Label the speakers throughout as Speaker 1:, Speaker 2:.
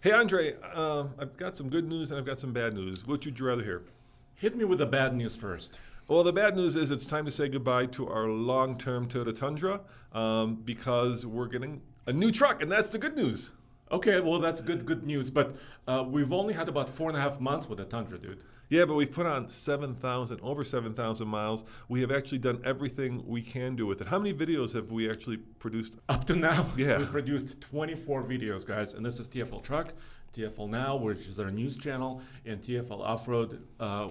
Speaker 1: Hey, Andre, I've got some good news and I've got some bad news. Which would you rather hear?
Speaker 2: Hit me with the bad news first.
Speaker 1: Well, the bad news is it's time to say goodbye to our long-term Toyota Tundra because we're getting a new truck, and that's the good news.
Speaker 2: Okay, well that's good news, but we've only had about 4.5 months with the Tundra, dude.
Speaker 1: Yeah, but we've put on over 7,000 miles. We have actually done everything we can do with it. How many videos have we actually produced?
Speaker 2: Up to now,
Speaker 1: Yeah.
Speaker 2: we produced 24 videos, guys, and this is TFL Truck, TFL Now, which is our news channel, and TFL Off-Road,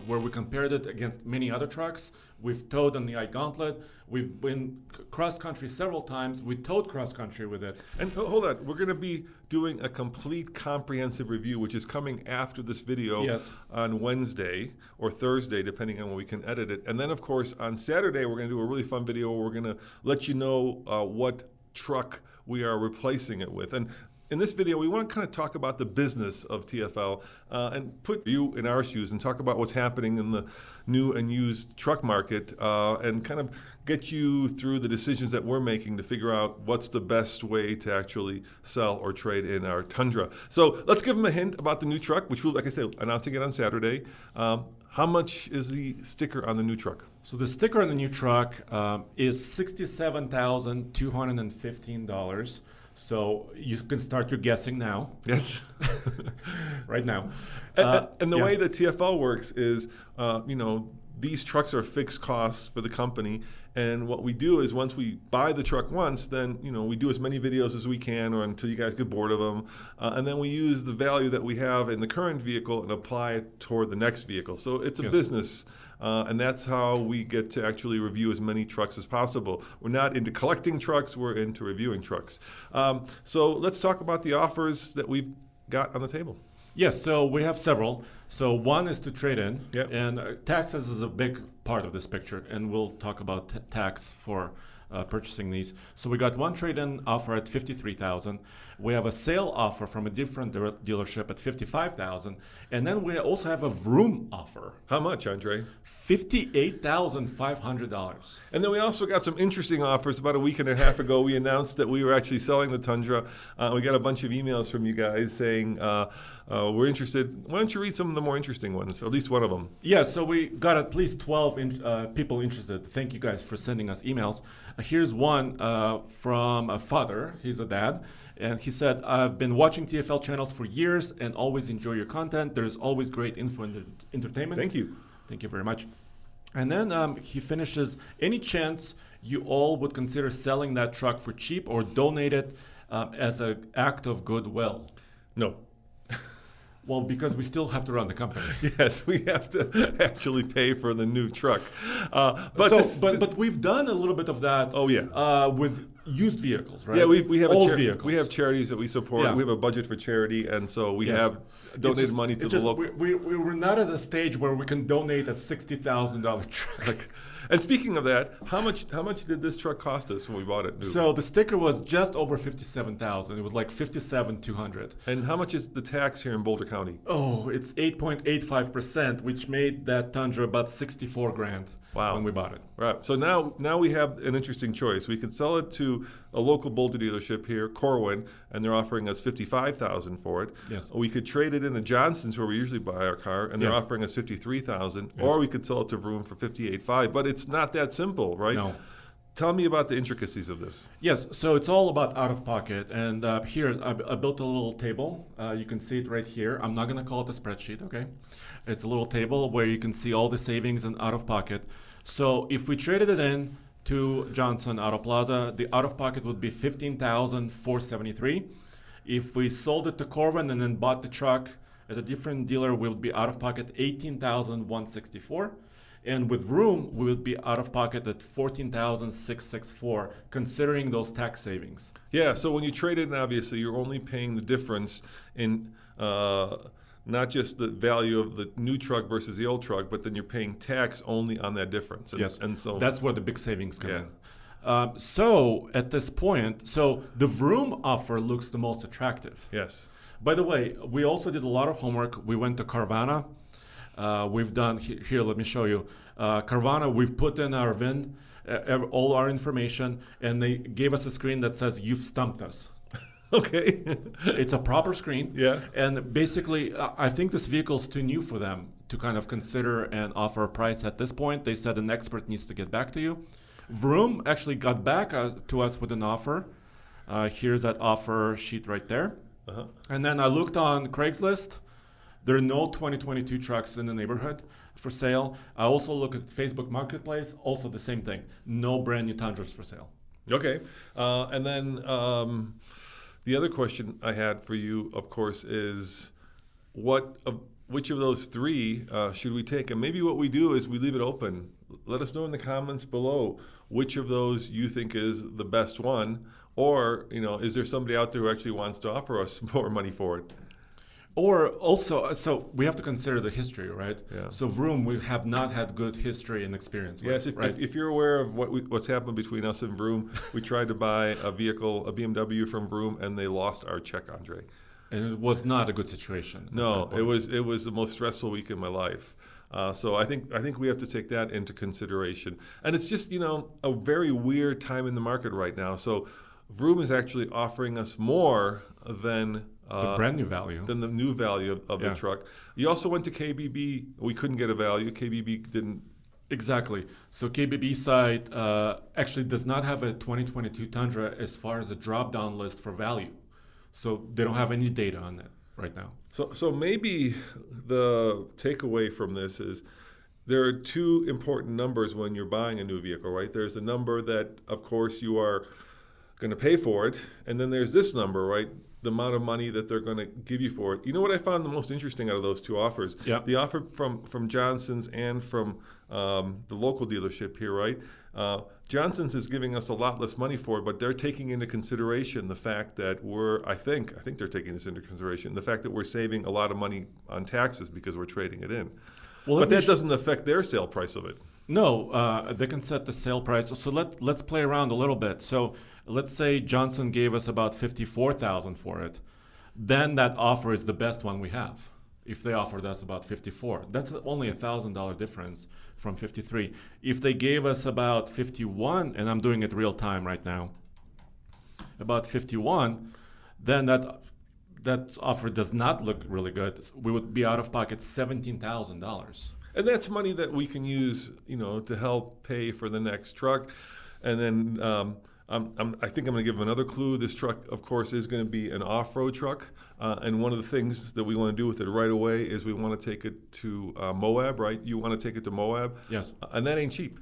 Speaker 2: where we compared it against many other trucks. We've towed on the iGauntlet. We've been cross-country several times. We towed cross-country with it.
Speaker 1: And hold on, we're going to be doing a complete comprehensive review, which is coming after this video
Speaker 2: Yes.
Speaker 1: on Wednesday or Thursday, depending on when we can edit it. And then, of course, on Saturday, we're going to do a really fun video where we're going to let you know what truck we are replacing it with. And in this video, we want to kind of talk about the business of TFL and put you in our shoes and talk about what's happening in the new and used truck market and kind of get you through the decisions that we're making to figure out what's the best way to actually sell or trade in our Tundra. So let's give them a hint about the new truck, which we'll, like I said, announcing it on Saturday. How much is the sticker on the new truck?
Speaker 2: So the sticker on the new truck is $67,215. So you can start your guessing now.
Speaker 1: Yes.
Speaker 2: Right now.
Speaker 1: And the
Speaker 2: yeah.
Speaker 1: way that TFL works is, these trucks are fixed costs for the company. And what we do is once we buy the truck once, then, we do as many videos as we can or until you guys get bored of them. And then we use the value that we have in the current vehicle and apply it toward the next vehicle. So it's a
Speaker 2: Yes.
Speaker 1: business. And that's how we get to actually review as many trucks as possible. We're not into collecting trucks, we're into reviewing trucks. So let's talk about the offers that we've got on the table.
Speaker 2: Yes, so we have several. So one is to trade in,
Speaker 1: Yep.
Speaker 2: and taxes is a big part of this picture, and we'll talk about tax for purchasing these. So we got one trade-in offer at $53,000. We have a sale offer from a different dealership at $55,000, and then we also have a Vroom offer,
Speaker 1: How much, Andre?
Speaker 2: $58,500.
Speaker 1: And then we also got some interesting offers. About a week and a half ago, we announced that we were actually selling the Tundra. We got a bunch of emails from you guys saying, we're interested. Why don't you read some of the more interesting ones, or at least one of them?
Speaker 2: Yeah, so we got at least 12 people interested. Thank you guys for sending us emails. Here's one from a father. He's a dad. And he said, I've been watching TFL channels for years and always enjoy your content. There's always great info and entertainment.
Speaker 1: Thank you.
Speaker 2: Thank you very much. And then he finishes, any chance you all would consider selling that truck for cheap or donate it as an act of goodwill?
Speaker 1: No.
Speaker 2: Well, because we still have to run the company.
Speaker 1: Yes, we have to actually pay for the new truck.
Speaker 2: But we've done a little bit of that.
Speaker 1: Oh, yeah.
Speaker 2: With used vehicles, right?
Speaker 1: Yeah, we have
Speaker 2: old
Speaker 1: vehicles.
Speaker 2: vehicles.
Speaker 1: We have charities that we support.
Speaker 2: Yeah.
Speaker 1: We have a budget for charity, and so we
Speaker 2: Yes.
Speaker 1: have donated money to the local.
Speaker 2: We're not at a stage where we can donate a $60,000 truck.
Speaker 1: And speaking of that, how much did this truck cost us when we bought it new?
Speaker 2: So the sticker was just over $57,000. It was like $57,200.
Speaker 1: And how much is the tax here in Boulder County?
Speaker 2: Oh, it's 8.85%, which made that Tundra about 64 grand.
Speaker 1: Wow.
Speaker 2: When we bought it.
Speaker 1: Right. So now we have an interesting choice. We can sell it to a local Boulder dealership here, Corwin, and they're offering us $55,000 for it.
Speaker 2: Yes.
Speaker 1: We could trade it into Johnson's, where we usually buy our car, and they're
Speaker 2: Yeah.
Speaker 1: offering us $53,000.
Speaker 2: Yes.
Speaker 1: Or we could sell it to Vroom for $58,500. But it's not that simple, right?
Speaker 2: No.
Speaker 1: Tell me about the intricacies of this.
Speaker 2: Yes, so it's all about out of pocket. And here, I built a little table. You can see it right here. I'm not going to call it a spreadsheet, okay? It's a little table where you can see all the savings and out of pocket. So if we traded it in to Johnson Auto Plaza, the out of pocket would be $15,473. If we sold it to Corwin and then bought the truck at a different dealer, we would be out of pocket $18,164. And with Vroom, we would be out of pocket at $14,664, considering those tax savings.
Speaker 1: Yeah, so when you trade it in, obviously, you're only paying the difference in not just the value of the new truck versus the old truck, but then you're paying tax only on that difference.
Speaker 2: Yes,
Speaker 1: and so
Speaker 2: that's where the big savings come
Speaker 1: Yeah.
Speaker 2: in. So at this point, the Vroom offer looks the most attractive.
Speaker 1: yes.
Speaker 2: By the way, we also did a lot of homework. We went to Carvana. We've done, here, let me show you. Carvana, we've put in our VIN, all our information, and they gave us a screen that says, you've stumped us.
Speaker 1: Okay.
Speaker 2: It's a proper screen.
Speaker 1: Yeah.
Speaker 2: And basically, I think this vehicle is too new for them to kind of consider and offer a price at this point. They said an expert needs to get back to you. Vroom actually got back to us with an offer. Here's that offer sheet right there.
Speaker 1: Uh-huh.
Speaker 2: And then I looked on Craigslist. There are no 2022 trucks in the neighborhood for sale. I also look at Facebook Marketplace, also the same thing. No brand new Tundras for sale.
Speaker 1: Okay. And then the other question I had for you, of course, is which of those three should we take? And maybe what we do is we leave it open. Let us know in the comments below which of those you think is the best one, or is there somebody out there who actually wants to offer us more money for it?
Speaker 2: Or also, so we have to consider the history, right?
Speaker 1: Yeah.
Speaker 2: So Vroom, we have not had good history and experience with.
Speaker 1: Yes, if you're aware of what's happened between us and Vroom, we tried to buy a BMW from Vroom, and they lost our check, Andre.
Speaker 2: And it was not a good situation.
Speaker 1: No, it was the most stressful week in my life. So I think we have to take that into consideration. And it's just a very weird time in the market right now. So Vroom is actually offering us more than
Speaker 2: the brand new value.
Speaker 1: Than the new value of the truck. You also went to KBB. We couldn't get a value. KBB didn't.
Speaker 2: Exactly. So KBB site actually does not have a 2022 Tundra as far as a drop-down list for value. So they don't have any data on it right now.
Speaker 1: So maybe the takeaway from this is there are two important numbers when you're buying a new vehicle, right? There's a number that, of course, you are going to pay for it, and then there's this number, right? The amount of money that they're going to give you for it. You know what I found the most interesting out of those two offers?
Speaker 2: Yeah.
Speaker 1: The offer from Johnson's and from the local dealership here, right? Johnson's is giving us a lot less money for it, but they're taking into consideration the fact that I think they're taking this into consideration, the fact that we're saving a lot of money on taxes because we're trading it in.
Speaker 2: Well,
Speaker 1: but that doesn't affect their sale price of it.
Speaker 2: No, they can set the sale price. So let's play around a little bit. So let's say Johnson gave us about $54,000 for it. Then that offer is the best one we have. If they offered us about 54, that's only $1,000 difference from 53. If they gave us about 51, and I'm doing it real time right now, about 51, then that offer does not look really good. We would be out of pocket $17,000.
Speaker 1: And that's money that we can use, to help pay for the next truck. And then I think I'm going to give them another clue. This truck, of course, is going to be an off-road truck. And one of the things that we want to do with it right away is we want to take it to Moab, right? You want to take it to Moab?
Speaker 2: Yes.
Speaker 1: And that ain't cheap.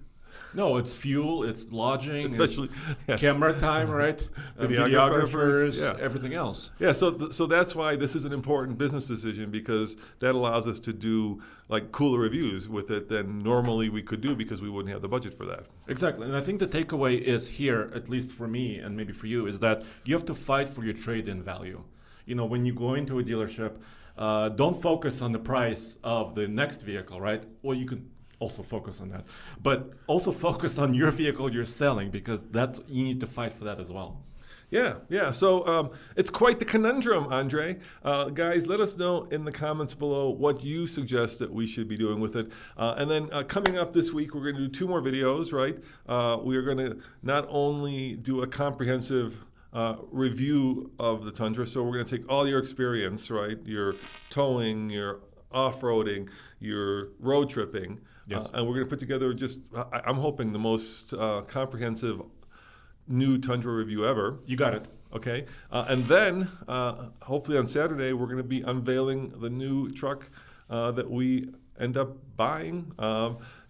Speaker 2: No, it's fuel, it's lodging,
Speaker 1: especially
Speaker 2: it's camera time, right? Videographers, everything else.
Speaker 1: Yeah, so that's why this is an important business decision, because that allows us to do like cooler reviews with it than normally we could do because we wouldn't have the budget for that.
Speaker 2: Exactly, and I think the takeaway is here, at least for me and maybe for you, is that you have to fight for your trade-in value. When you go into a dealership, don't focus on the price of the next vehicle, right? Well, you could also focus on that, but also focus on your vehicle you're selling, because you need to fight for that as well.
Speaker 1: Yeah. So it's quite the conundrum, Andre. Guys, let us know in the comments below what you suggest that we should be doing with it. And then coming up this week, we're going to do 2 more videos, right? We are going to not only do a comprehensive review of the Tundra, so we're going to take all your experience, right? Your towing, your off-roading, your road tripping.
Speaker 2: Yes.
Speaker 1: And we're going to put together I'm hoping the most comprehensive new Tundra review ever.
Speaker 2: You got it.
Speaker 1: Okay. And then hopefully on Saturday, we're going to be unveiling the new truck that we end up buying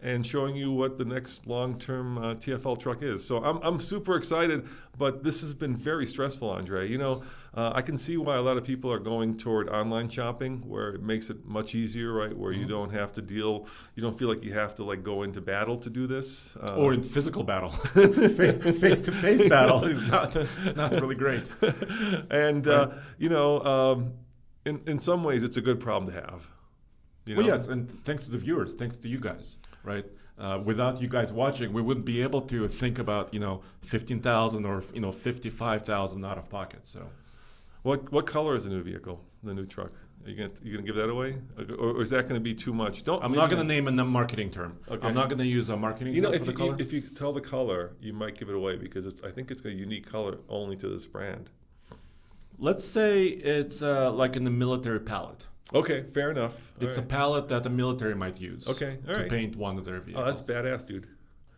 Speaker 1: and showing you what the next long-term TFL truck is. So I'm super excited, but this has been very stressful, Andre. I can see why a lot of people are going toward online shopping, where it makes it much easier, right? Where you don't have to you don't feel like you have to go into battle to do this.
Speaker 2: Or in physical battle. Face-to-face battle is not really great.
Speaker 1: And,
Speaker 2: right.
Speaker 1: In some ways, it's a good problem to have.
Speaker 2: Well, yes, and thanks to the viewers, thanks to you guys, right? Without you guys watching, we wouldn't be able to think about, $15,000 or, $55,000 out of pocket. So,
Speaker 1: what color is the new vehicle, the new truck? Are you gonna give that away, or is that going to be too much?
Speaker 2: I'm not going to name a marketing term.
Speaker 1: Okay.
Speaker 2: I'm not going to use a marketing term for the color.
Speaker 1: If you tell the color, you might give it away, because I think it's a unique color only to this brand.
Speaker 2: Let's say it's like in the military palette.
Speaker 1: Okay, fair enough. All
Speaker 2: It's a
Speaker 1: right.
Speaker 2: palette that the military might use
Speaker 1: Okay, all
Speaker 2: to
Speaker 1: right.
Speaker 2: paint one of their
Speaker 1: Oh,
Speaker 2: vehicles.
Speaker 1: that's badass, dude.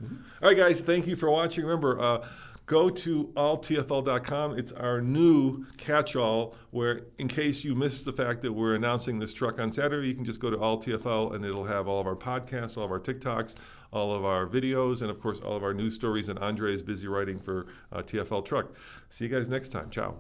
Speaker 1: All right, guys, thank you for watching. Remember, go to alltfl.com. It's our new catch-all where, in case you missed the fact that we're announcing this truck on Saturday, you can just go to alltfl and it'll have all of our podcasts, all of our TikToks, all of our videos, and of course, all of our news stories. And Andre is busy writing for TFL Truck. See you guys next time. Ciao.